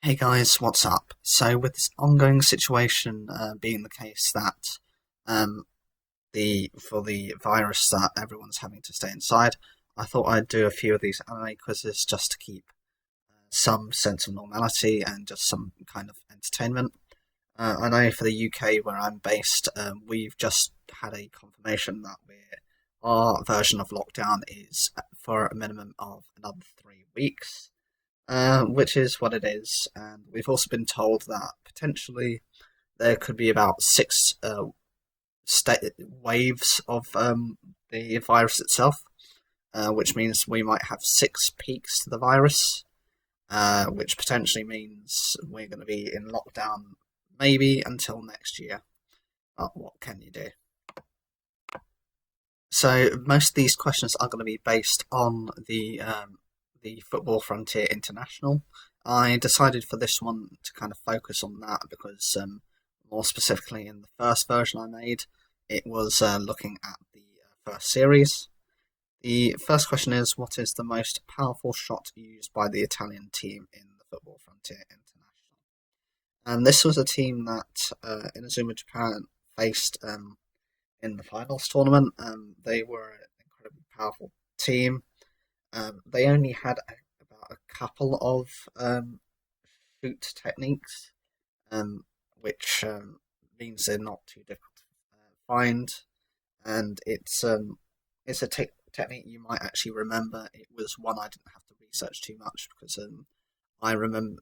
Hey guys, what's up? So with this ongoing situation being the case that um, the virus that everyone's having to stay inside, I thought I'd do a few of these anime quizzes just to keep some sense of normality and just some kind of entertainment. I know for the UK where I'm based, we've just had a confirmation that our version of lockdown is for a minimum of another 3 weeks. Which is what it is. And we've also been told that potentially there could be about six waves of the virus itself, which means we might have six peaks to the virus, which potentially means we're going to be in lockdown maybe until next year. But what can you do? So most of these questions are going to be based on the Football Frontier International. I decided for this one to kind of focus on that because, more specifically, in the first version I made, it was looking at the first series. The first question is, what is the most powerful shot used by the Italian team in the Football Frontier International? And this was a team that Inazuma Japan faced in the finals tournament. They were an incredibly powerful team. They only had about a couple of shoot techniques, which means they're not too difficult to find, and it's a technique you might actually remember. It was one I didn't have to research too much because I remembered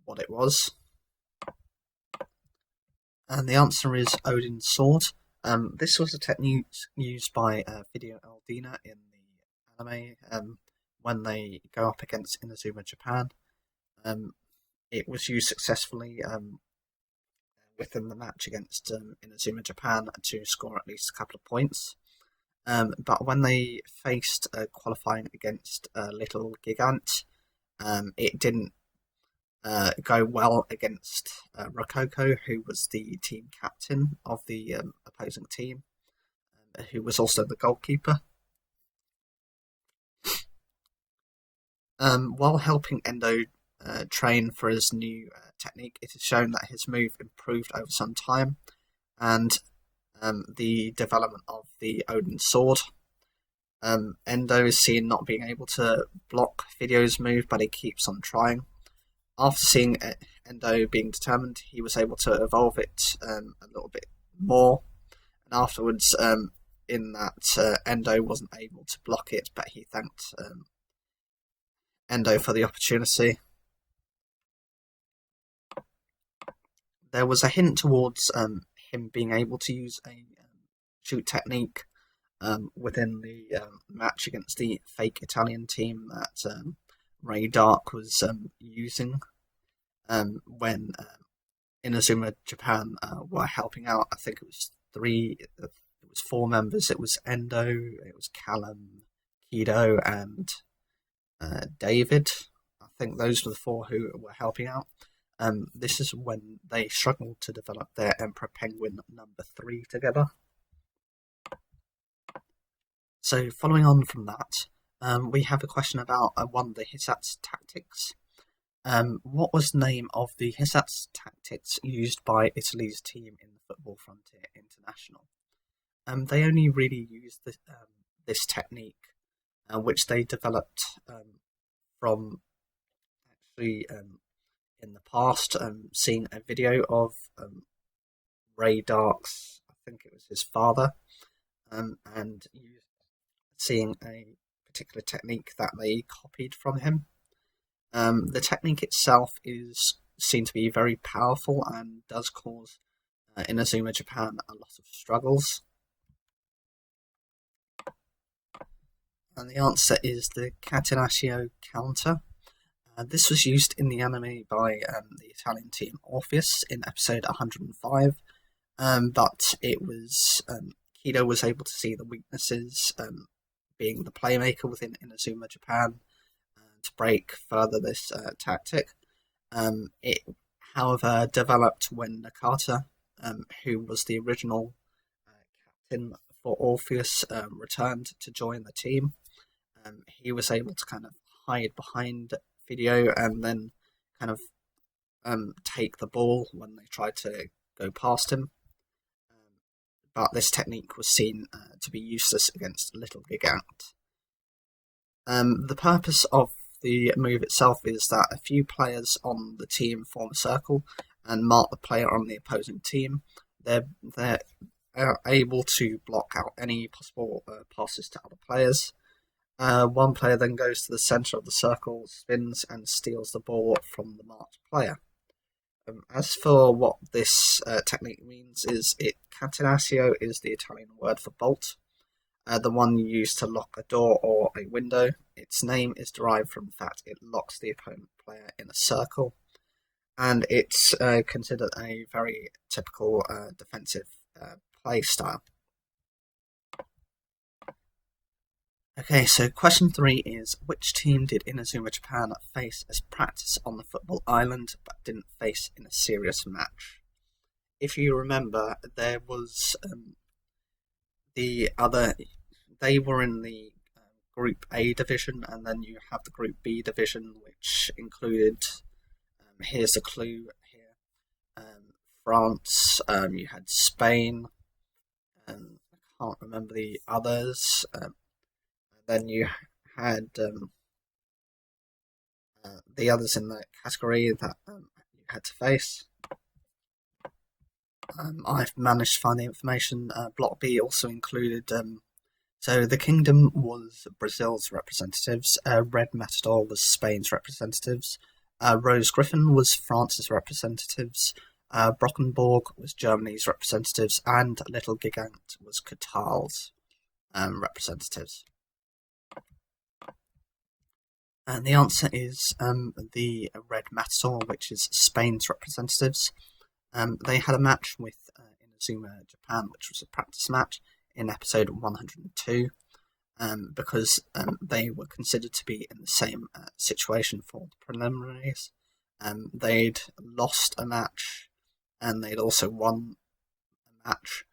what it was, and the answer is Odin's sword. This was a technique used by Hideo Aldina in the anime when they go up against Inazuma Japan. It was used successfully within the match against Inazuma Japan to score at least a couple of points. But when they faced qualifying against Little Gigant, it didn't go well against Rococo, who was the team captain of the opposing team, who was also the goalkeeper. While helping Endo train for his new technique, it is shown that his move improved over some time, and the development of the Odin sword. Endo is seen not being able to block Hideo's move, but he keeps on trying. After seeing Endo being determined, he was able to evolve it a little bit more, and afterwards, in that Endo wasn't able to block it, but he thanked Endo for the opportunity. There was a hint towards him being able to use a shoot technique within the match against the fake Italian team that Ray Dark was using when Inazuma Japan were helping out. I think it was four members. It was Endo, it was Callum, Kido, and David. I think those were the four who were helping out. This is when they struggled to develop their Emperor Penguin number 3 together. So following on from that, we have a question about one of the hissatsu tactics. What was the name of the hissatsu tactics used by Italy's team in the Football Frontier International? They only really used this technique, which they developed from actually in the past, seeing a video of Ray Dark's, I think it was his father, and seeing a particular technique that they copied from him. The technique itself is seen to be very powerful and does cause Inazuma Japan a lot of struggles. And the answer is the catenaccio counter. This was used in the anime by the Italian team Orpheus in episode 105, but it was Kido was able to see the weaknesses, being the playmaker within Inazuma Japan, to break further this tactic. It, however, developed when Nakata, who was the original captain for Orpheus, returned to join the team. He was able to kind of hide behind video and then kind of take the ball when they tried to go past him. But this technique was seen to be useless against Little Gigant. The purpose of the move itself is that a few players on the team form a circle and mark the player on the opposing team. They're able to block out any possible passes to other players. One player then goes to the centre of the circle, spins and steals the ball from the marked player. As for what this technique means, catenaccio is the Italian word for bolt, the one used to lock a door or a window. Its name is derived from the fact it locks the opponent player in a circle, and it's considered a very typical defensive play style. Okay, so question 3 is, which team did Inazuma Japan face as practice on the football island but didn't face in a serious match? If you remember, there was they were in the Group A division, and then you have the Group B division, which included, here's a clue here, France, you had Spain, and I can't remember the others. Then you had the others in the category that you had to face. I've managed to find the information. Block B also included, so the Kingdom was Brazil's representatives, Red Matador was Spain's representatives, Rose Griffin was France's representatives, Brockenborg was Germany's representatives, and Little Gigant was Qatar's representatives. And the answer is the Red Matador, which is Spain's representatives. They had a match with Inazuma Japan, which was a practice match in episode 102, because they were considered to be in the same situation for the preliminaries. They'd lost a match, and they'd also won a match.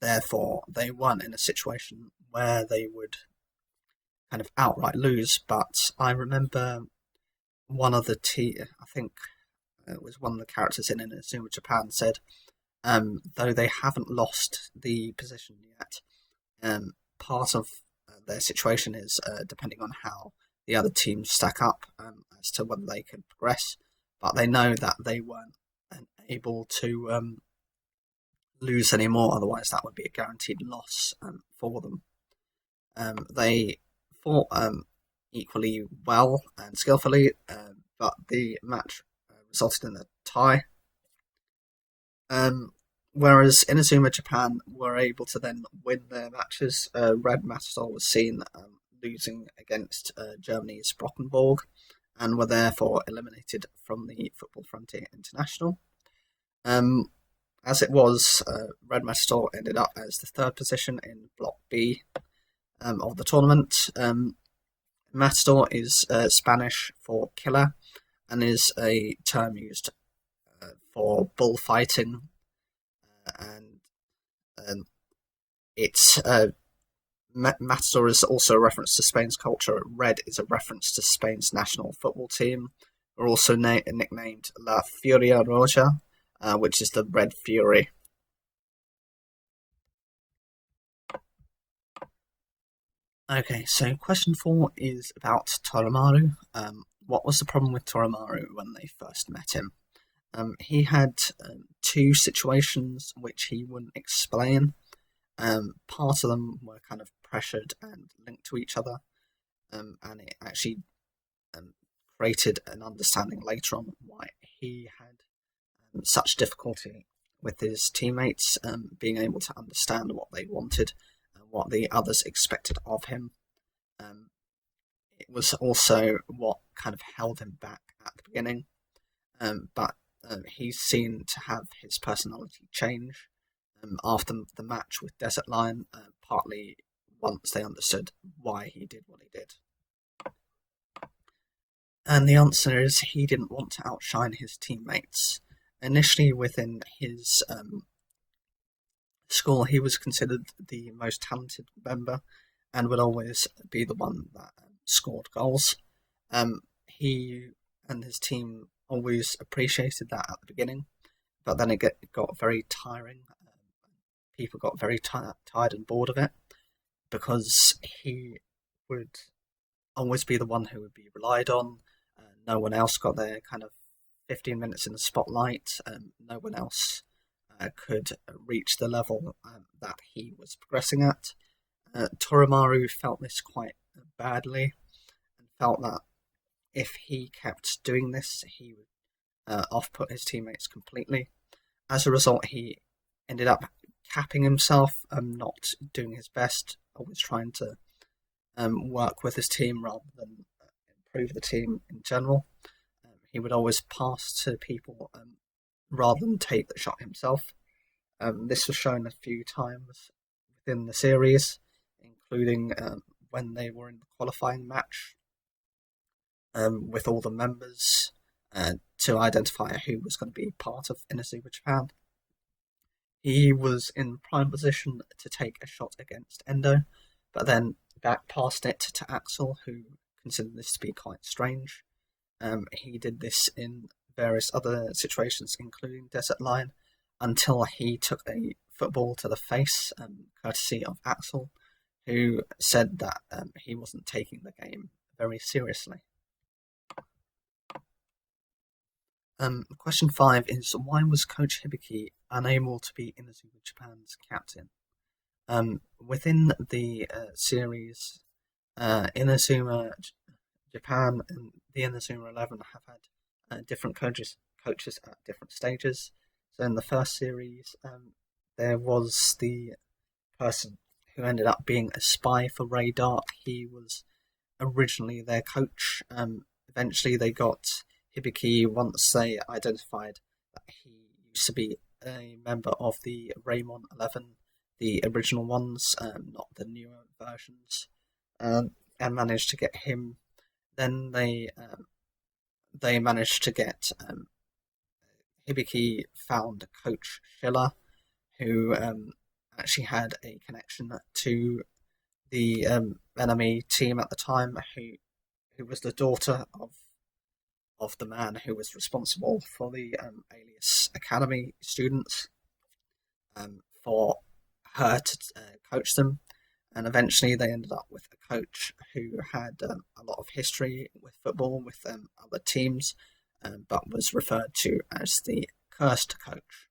Therefore, they weren't in a situation where they would kind of outright lose, but I remember one of the I think it was one of the characters in Inazuma Japan said, though they haven't lost the position yet, part of their situation is depending on how the other teams stack up as to whether they can progress, but they know that they weren't able to lose anymore, otherwise that would be a guaranteed loss for them. They fought equally well and skillfully, but the match resulted in a tie. Whereas Inazuma Japan were able to then win their matches, Red Matador was seen losing against Germany's Brockenborg and were therefore eliminated from the Football Frontier International. As it was, Red Matador ended up as the third position in Block B of the tournament. Matador is Spanish for killer and is a term used for bullfighting, and it's Matador is also a reference to Spain's culture. Red is a reference to Spain's national football team. They're also nicknamed La Furia Roja, which is the Red Fury. Okay, so question 4 is about Toramaru. What was the problem with Toramaru when they first met him? He had two situations which he wouldn't explain. Part of them were kind of pressured and linked to each other, and it actually created an understanding later on why he had such difficulty with his teammates being able to understand what they wanted and what the others expected of him. It was also what kind of held him back at the beginning, but he's seen to have his personality change after the match with Desert Lion, partly once they understood why he did what he did. And the answer is he didn't want to outshine his teammates. Initially within his school, he was considered the most talented member and would always be the one that scored goals. he and his team always appreciated that at the beginning, but then it got very tiring. People got very tired and bored of it because he would always be the one who would be relied on. No one else got their kind of 15 minutes in the spotlight. No one else could reach the level that he was progressing at. Toramaru felt this quite badly and felt that if he kept doing this, he would off-put his teammates completely. As a result, he ended up capping himself, not doing his best, always trying to work with his team rather than improve the team in general. He would always pass to people rather than take the shot himself. This was shown a few times within the series, including when they were in the qualifying match with all the members to identify who was going to be part of Inazuma Japan. He was in prime position to take a shot against Endo, but then back passed it to Axel, who considered this to be quite strange. He did this in various other situations, including Desert Line, until he took a football to the face, courtesy of Axel, who said that he wasn't taking the game very seriously. Question 5 is, why was Coach Hibiki unable to be Inazuma Japan's captain? Within the series, Inazuma Japan and the Inazuma 11 have had different coaches at different stages. So in the first series, there was the person who ended up being a spy for Ray Dark. He was originally their coach. Eventually they got Hibiki once they identified that he used to be a member of the Raymon 11, the original ones, not the newer versions, and managed to get him. Then they managed to get Hibiki found Coach Schiller, who actually had a connection to the enemy team at the time, who was the daughter of the man who was responsible for the Alias Academy students, for her to coach them. And eventually they ended up with a coach who had a lot of history with football, with other teams, but was referred to as the Cursed Coach.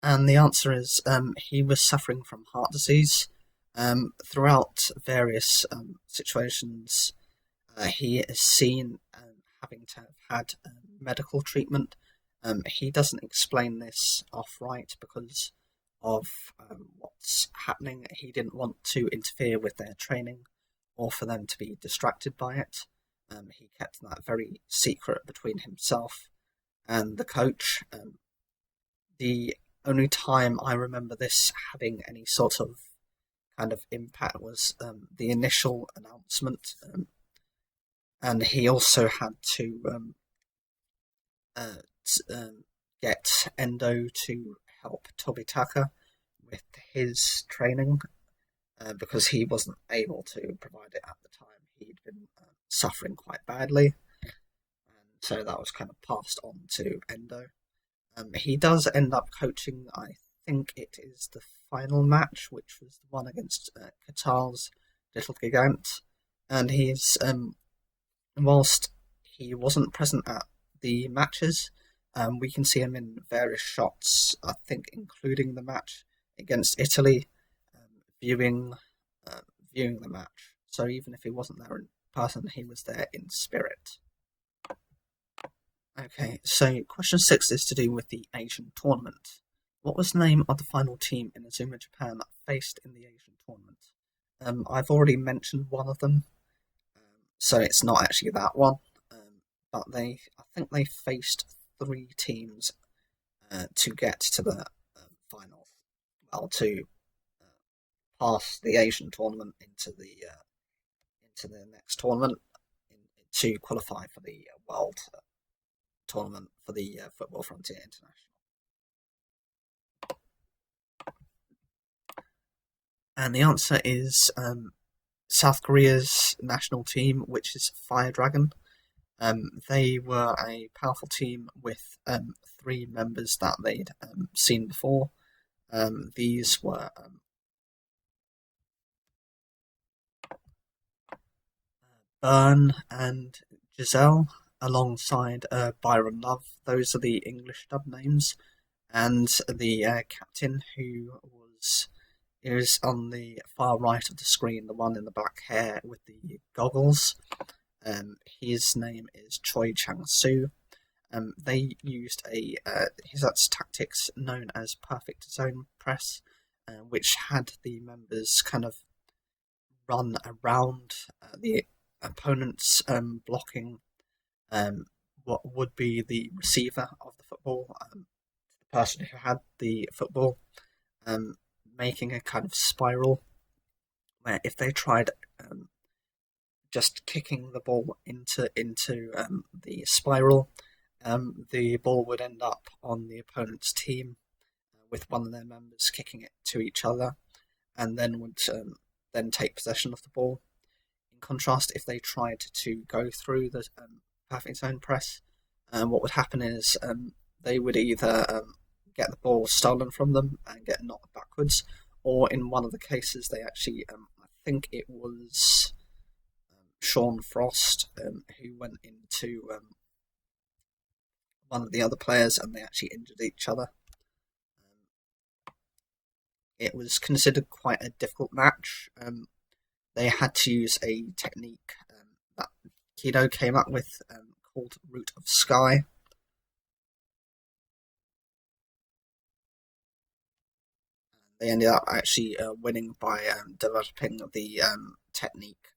And the answer is he was suffering from heart disease. Throughout various situations, he is seen having to have had medical treatment. He doesn't explain this outright because of what's happening. He didn't want to interfere with their training or for them to be distracted by it. He kept that very secret between himself and the coach. The only time I remember this having any sort of kind of impact was the initial announcement, and he also had to get Endo to help Tobitaka with his training because he wasn't able to provide it at the time. He'd been suffering quite badly, and so that was kind of passed on to Endo. He does end up coaching, I think it is the final match, which was the one against Qatar's Little Gigant, and he's whilst he wasn't present at the matches, we can see him in various shots, I think including the match against Italy, viewing the match. So even if he wasn't there in person, he was there in spirit. Okay, so question 6 is to do with the Asian tournament. What was the name of the final team in Inazuma Japan that faced in the Asian tournament? I've already mentioned one of them, so it's not actually that one. But I think they faced 3 teams to get to the final. Well, to pass the Asian tournament into the next tournament to qualify for the World tournament for the Football Frontier International. And the answer is South Korea's national team, which is Fire Dragon. They were a powerful team with 3 members that they'd seen before. These were Byrne and Giselle, alongside Byron Love. Those are the English dub names. And the captain, who is on the far right of the screen, the one in the black hair with the goggles. His name is Choi Chang-soo. They used a hissatsu tactics known as perfect zone press, which had the members kind of run around the opponents, blocking what would be the receiver of the football, the person who had the football, making a kind of spiral where if they tried just kicking the ball into the spiral, the ball would end up on the opponent's team, with one of their members kicking it to each other, and then would then take possession of the ball. In contrast, if they tried to go through the perfect zone press, what would happen is they would either get the ball stolen from them and get knocked backwards, or in one of the cases they actually, I think it was Sean Frost, who went into one of the other players and they actually injured each other. It was considered quite a difficult match. They had to use a technique that Kido came up with, called Root of Sky. They ended up actually winning by developing the technique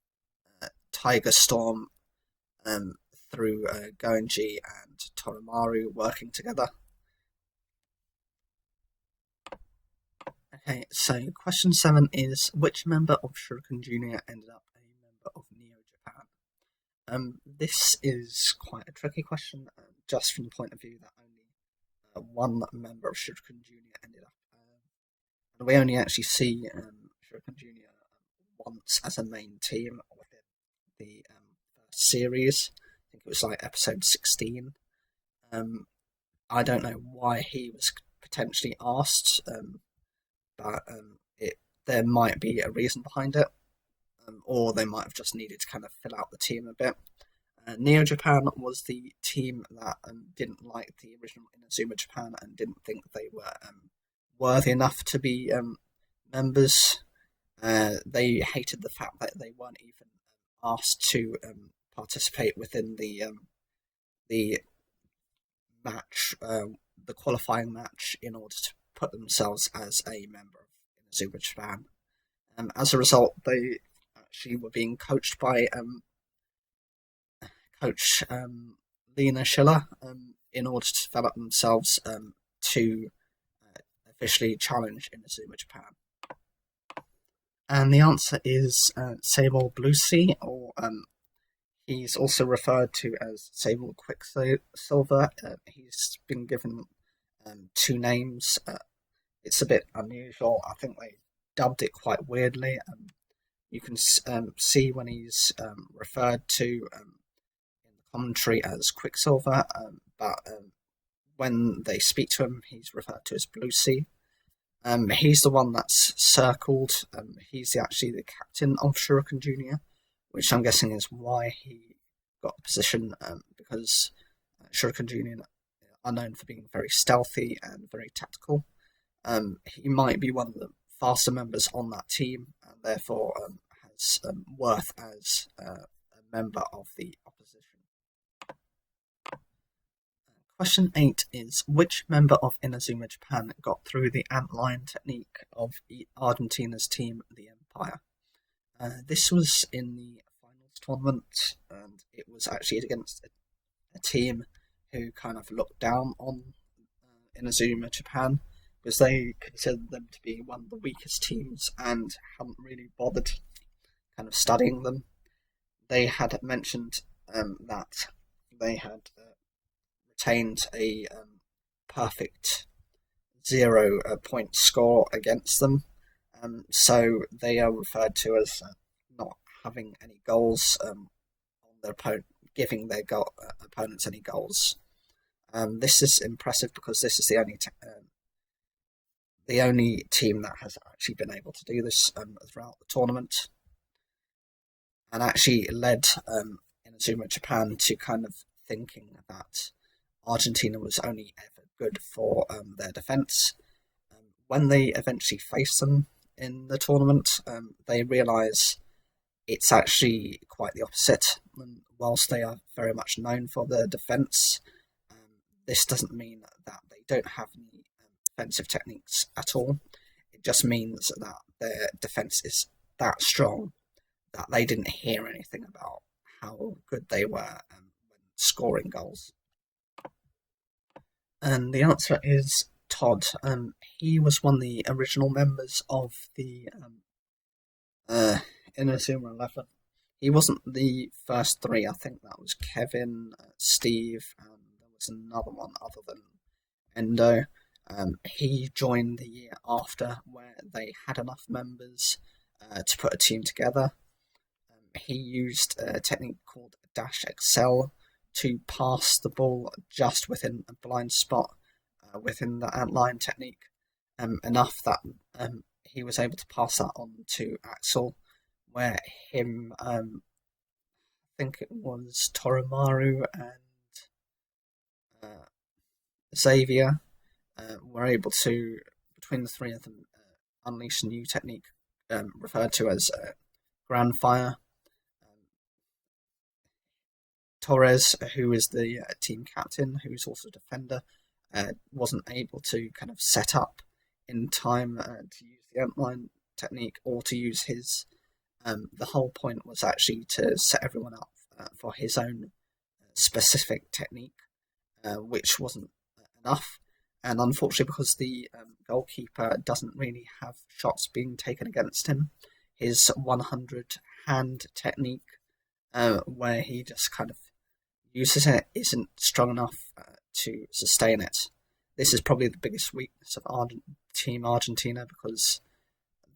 Tiger Storm through Goenji and Toramaru working together. Okay, so question 7 is, which member of Shuriken Junior ended up a member of Neo Japan? This is quite a tricky question, just from the point of view that only one member of Shuriken Junior ended up. And we only actually see Shuriken Junior once as a main team within the first series. I think it was like episode 16. I don't know why he was potentially asked, but there might be a reason behind it, or they might have just needed to kind of fill out the team a bit. Neo Japan was the team that didn't like the original Inazuma Japan and didn't think they were worthy enough to be members. They hated the fact that they weren't even asked to participate within the match, the qualifying match, in order to put themselves as a member of Inazuma Japan. As a result, they actually were being coached by Coach Lena Schiller in order to develop themselves to officially challenge Inazuma Japan. And the answer is Sable Blue Sea, or he's also referred to as Sable Quicksilver. He's been given 2 names. It's a bit unusual. I think they dubbed it quite weirdly. You can see when he's referred to in the commentary as Quicksilver, but when they speak to him, he's referred to as Blue Sea. He's the one that's circled. He's actually the captain of Shuriken Junior, which I'm guessing is why he got the position, because Shuriken Junior are known for being very stealthy and very tactical. He might be one of the faster members on that team, and therefore has worth as a member of the opposition. Question 8 is, which member of Inazuma Japan got through the Antlion technique of Argentina's team, the Empire? This was in the finals tournament, and it was actually against a team who kind of looked down on Inazuma Japan, because they considered them to be one of the weakest teams and hadn't really bothered kind of studying them. They had mentioned that they had retained a perfect 0-point score against them, so they are referred to as not having any goals on their opponent, giving their opponents any goals. This is impressive because this is the only team that has actually been able to do this throughout the tournament, and actually led Inazuma Japan to kind of thinking that Argentina was only ever good for their defence. When they eventually face them in the tournament, they realise it's actually quite the opposite. And whilst they are very much known for their defence, this doesn't mean that they don't have any defensive techniques at all. It just means that their defence is that strong that they didn't hear anything about how good they were when scoring goals. And the answer is Todd. He was one of the original members of the Inazuma 11. He wasn't the first three. I think that was Kevin, Steve, and there was another one other than Endo. He joined the year after, where they had enough members to put a team together. He used a technique called Dash Excel to pass the ball just within a blind spot within the Antlion technique, enough that he was able to pass that on to Axel, where him, I think it was Toramaru and Xavier, were able to, between the three of them, unleash a new technique referred to as Grand Fire. Torres, who is the team captain, who's also a defender, wasn't able to kind of set up in time to use the Antlion technique or to use his. The whole point was actually to set everyone up for his own specific technique, which wasn't enough. And unfortunately, because the goalkeeper doesn't really have shots being taken against him, his 100 hand technique, where he just kind of uses it, isn't strong enough to sustain it. This is probably the biggest weakness of Team Argentina, because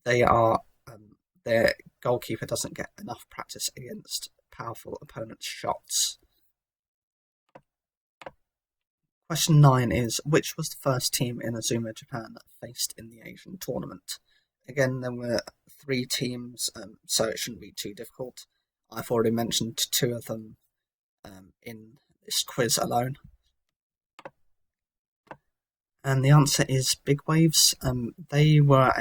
their goalkeeper doesn't get enough practice against powerful opponents' shots. Question 9 is, which was the first team Inazuma Japan faced in the Asian tournament? Again, there were 3 teams, so it shouldn't be too difficult. I've already mentioned 2 of them in this quiz alone. And the answer is Big Waves. They were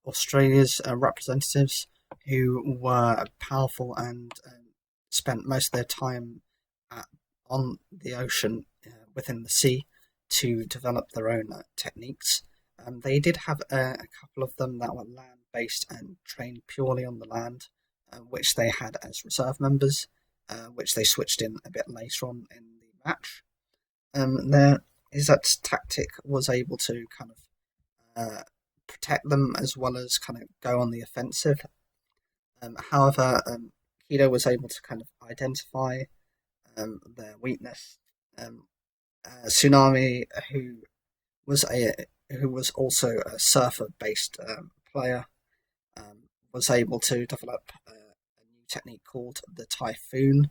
Australia's representatives who were powerful and spent most of their time on the ocean within the sea to develop their own techniques. They did have a couple of them that were land-based and trained purely on the land, which they had as reserve members, which they switched in a bit later on in the match. Their hissatsu tactic was able to kind of protect them as well as kind of go on the offensive. However, Kido was able to kind of identify their weakness. Tsunami, who was also a surfer-based player, was able to develop a new technique called the Typhoon,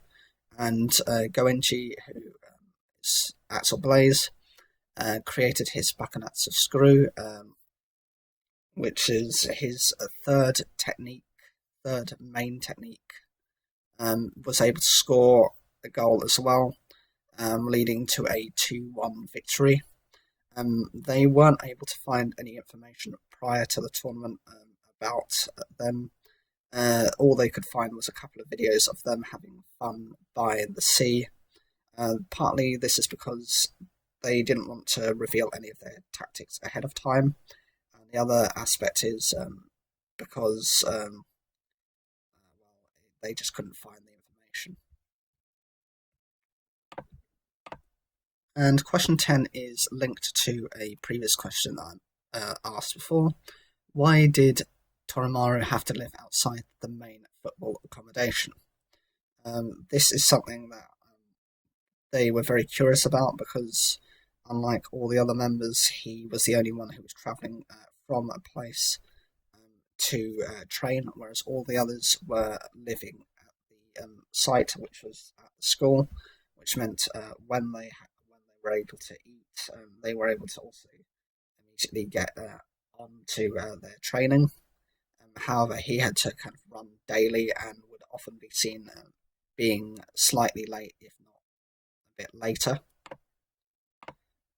and Goenji, who is Axel Blaze, created his catenaccio screw, which is his third main technique, was able to score a goal as well, leading to a 2-1 victory. They weren't able to find any information prior to the tournament about them. All they could find was a couple of videos of them having fun by the sea. Partly this is because they didn't want to reveal any of their tactics ahead of time. And the other aspect is because they just couldn't find the information. And question 10 is linked to a previous question that I asked before. Why did Toramaru have to live outside the main football accommodation? This is something that they were very curious about, because unlike all the other members, he was the only one who was travelling from a place to train, whereas all the others were living at the site, which was at the school, which meant when they were able to eat, they were able to also immediately get on to their training. However, he had to kind of run daily and would often be seen being slightly late, if not a bit later.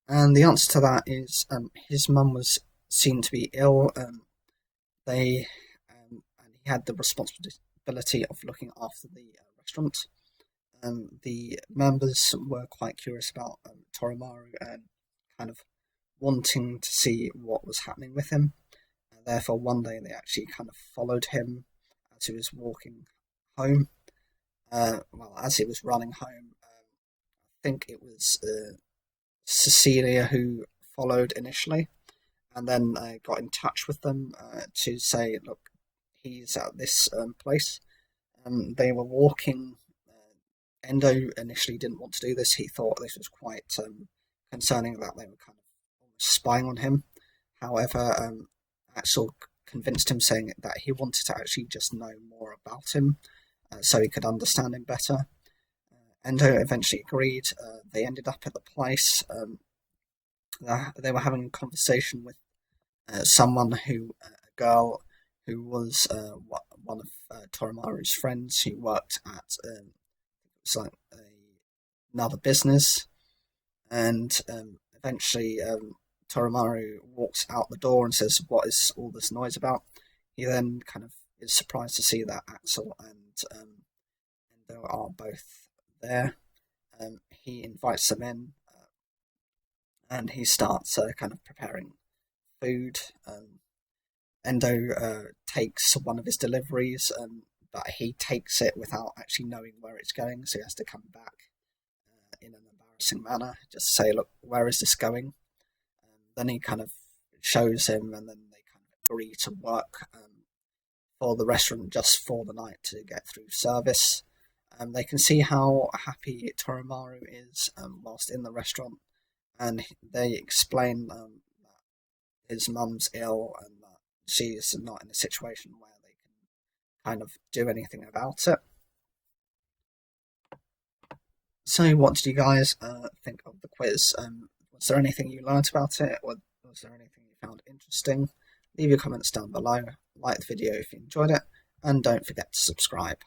And the answer to that is his mum was seen to be ill. And he had the responsibility of looking after the restaurant. The members were quite curious about Toramaru and kind of wanting to see what was happening with him. Therefore, one day they actually kind of followed him as he was walking home. As he was running home, I think it was Cecilia who followed initially, and then got in touch with them to say, look, he's at this place. They were walking. Endo initially didn't want to do this. He thought this was quite concerning, that they were kind of almost spying on him. However, Axel convinced him, saying that he wanted to actually just know more about him so he could understand him better. Endo eventually agreed. They ended up at the place. They were having a conversation with a girl who was one of Toramaru's friends, who worked at another business, and eventually Toramaru walks out the door and says, "What is all this noise about?" He then kind of is surprised to see that Axel and Endo are both there. He invites them in, and he starts kind of preparing food. Endo takes one of his deliveries, but he takes it without actually knowing where it's going, so he has to come back in an embarrassing manner, just say, "Look, where is this going?" Then he kind of shows him, and then they kind of agree to work for the restaurant just for the night to get through service. They can see how happy Toramaru is whilst in the restaurant, and they explain that his mum's ill and that she's not in a situation where they can kind of do anything about it. So what did you guys think of the quiz? Was there anything you learnt about it, or was there anything you found interesting? Leave your comments down below, like the video if you enjoyed it, and don't forget to subscribe.